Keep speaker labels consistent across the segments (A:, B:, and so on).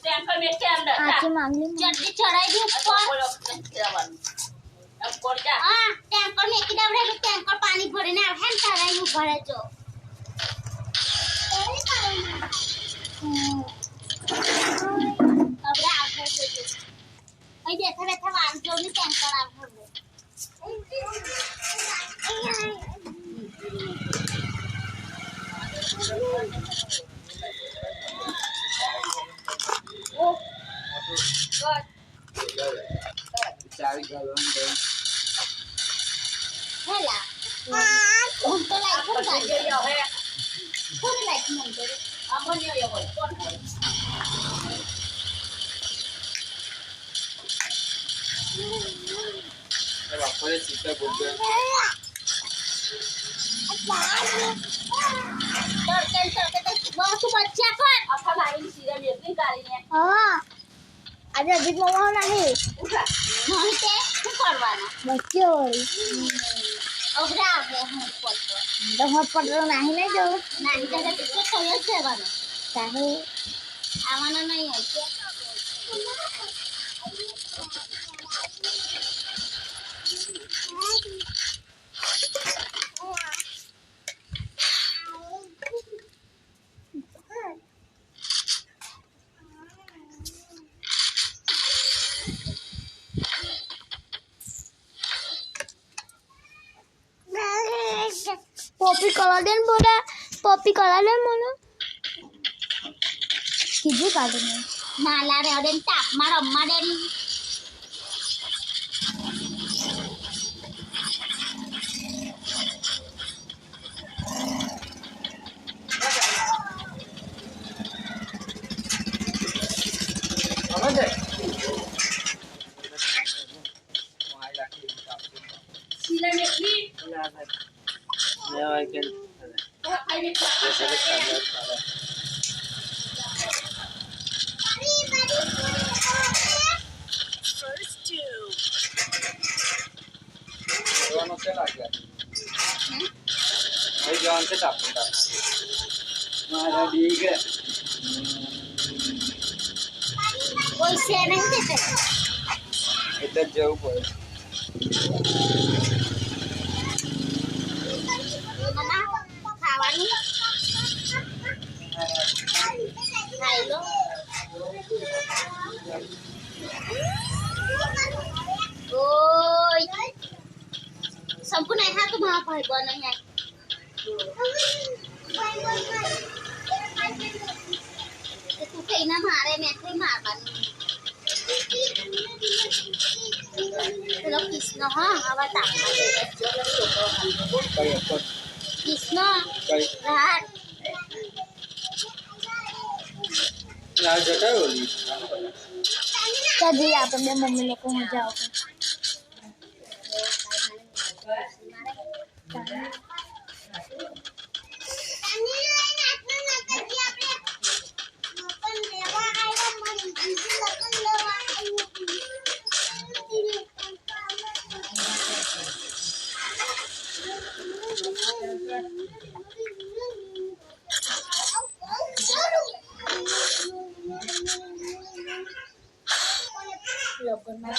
A: Tanker में के अंदर आके मांगली चटनी चढ़ाई दी ऊपर अब पड़ जा हां टैंकर में की डबरे में टैंकर पानी भरे ना है चढ़ाई ऊपर है जो अब रा आगे दे भाई देखा बैठा मान जो नहीं टैंकर आ भर ओ चाबी गलम दे हेला हम तो लाइक कर दे है कौन लाइक नहीं करे अपन ये होय कौन है अब आपरे सीधा बोल दे तो बच्चा कौन अब लाइन सीधा लेती गाड़ी में हां आज अभी मोमो नहीं नहीं ते करवाना बच्चे होई अब रा है हम फोटो तो हम फोटो नहीं जो नहीं जगह तो कोई से बना काहे आवाना नहीं है पॉपी कलर बोला पॉपी कलर बोला किधर काटे में नाला रे और टाप मार अम्मा डेन अबे सीला मेथी Yeah, I can. First two. Dono se lag gaya. भाई जान से टापता मारा ठीक है कोई से नहीं देते इधर जाओ कोई खावानी खाई लो ओय सबको नहीं है तुम्हारा भाई बन नहीं है तू कहीं ना मारे मैं कहीं मार बन चलो किसना हाँ हवा तापमा किसना रात यार जटा होली कभी आप अपने मम्मी लोग को हो जाओगे लोगों में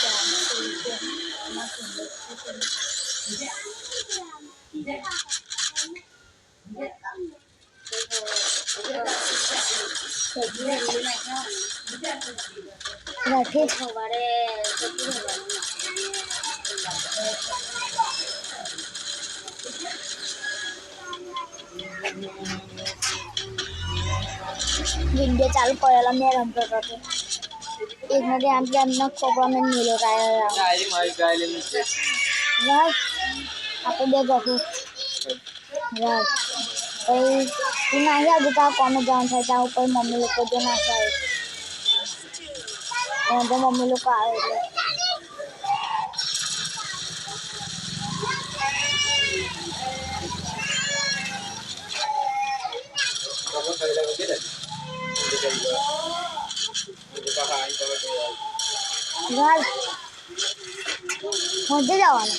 A: रखे हमारे वीडियो चालू करायला मी रंपत होते एक मध्ये आमच्या अन्न खोबरा में मिलो काय गायली मारी गायली नीचे यार आपण दे बघू यार ए तू नाही आजू का कॉमेंट जाऊन था ऊपर मम्मी लोग को देना है और तो मम्मी लोग का आए घर मुझे जावाना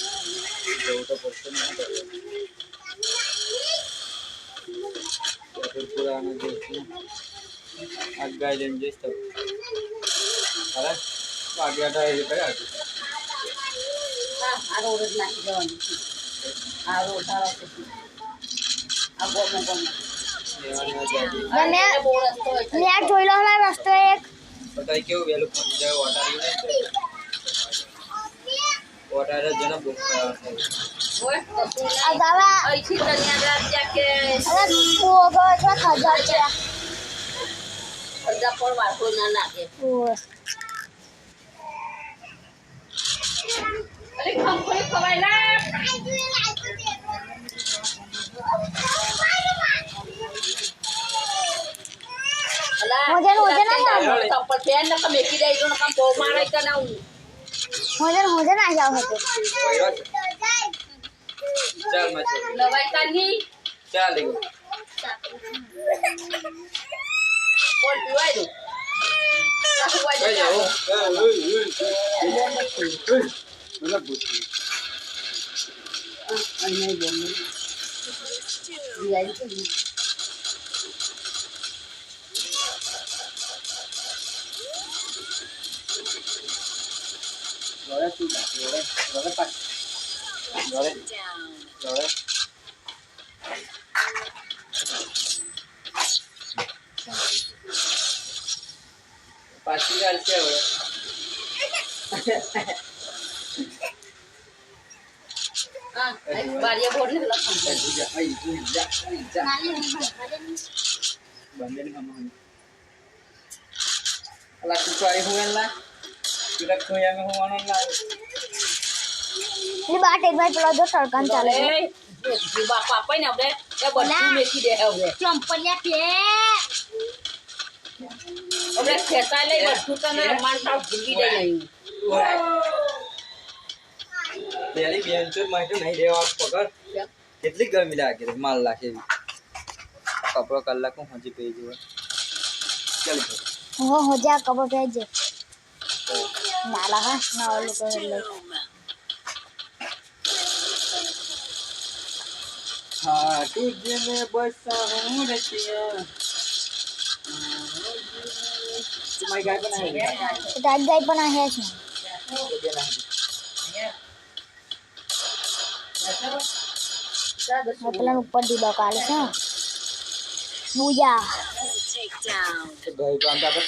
B: આને જોઈશું આ ગાય લઈને જઈશ તો અરે વાગ્યા એ કયા
A: હા આ રોડ જ નાખી દેવાની છે આ રોડ આ ગોમો ગોમો મેં જોઈ લો ના રસ્તો એક
B: બતાઈ કેવું વેલું પહોંચી જાય ઓર્ડર જેના બુક કરાવવા છે
A: આ દાવા અહીંથી તનિયા રાત કે અરે તું ઓગો ખાધા છે અડધા પણ વાળો ના નાખે અરે ખંખોલી ખવાય ના હોજન ના ચપ્પલ પેન ન મેકી દે જો ન કામ બહુ મારે કે ના હું હોજન આ જાવ હતો
B: ચાલ માં
A: લવાઈ કાની
B: ચાલ લેગો
A: કોણ પીવાય દો
B: કઈ જાઓ મને પૂછી
A: નહીં બોલ રિયાઈ છે
B: Rồi tu rồi phải. Rồi. Rồi. Pasti kan cewek.
A: Ah, baria boardnya belakang.
B: Bandel kamu. Alah kucai huan lah. Kita koyang huanon lah.
A: Ini batik baik kalau do tolkan ચાલે છે બાપા પાઈ ને આપણે એ બધું મેકી દે હવે ચંપલિયા પે આપણે ખેતા લઈ બધું તને માનતા ભૂલી દે નહીં
B: પેલી બેન તો માટે નહીં દેવા પકડ કેટલી ગરમી લાગે માલ લાગે કપડો કલાક હું હજી પેઈ જવા ચાલ
A: હો જા કપડો પેજે નાલા હા ના ઓલું કરે લે
B: हाँ तुझे में बसा हूँ रतिया तुम्हारी गाय बना है
A: गाय बना है इसमें मतलब ऊपर दीवा काले से बुया
B: गाय को अंदर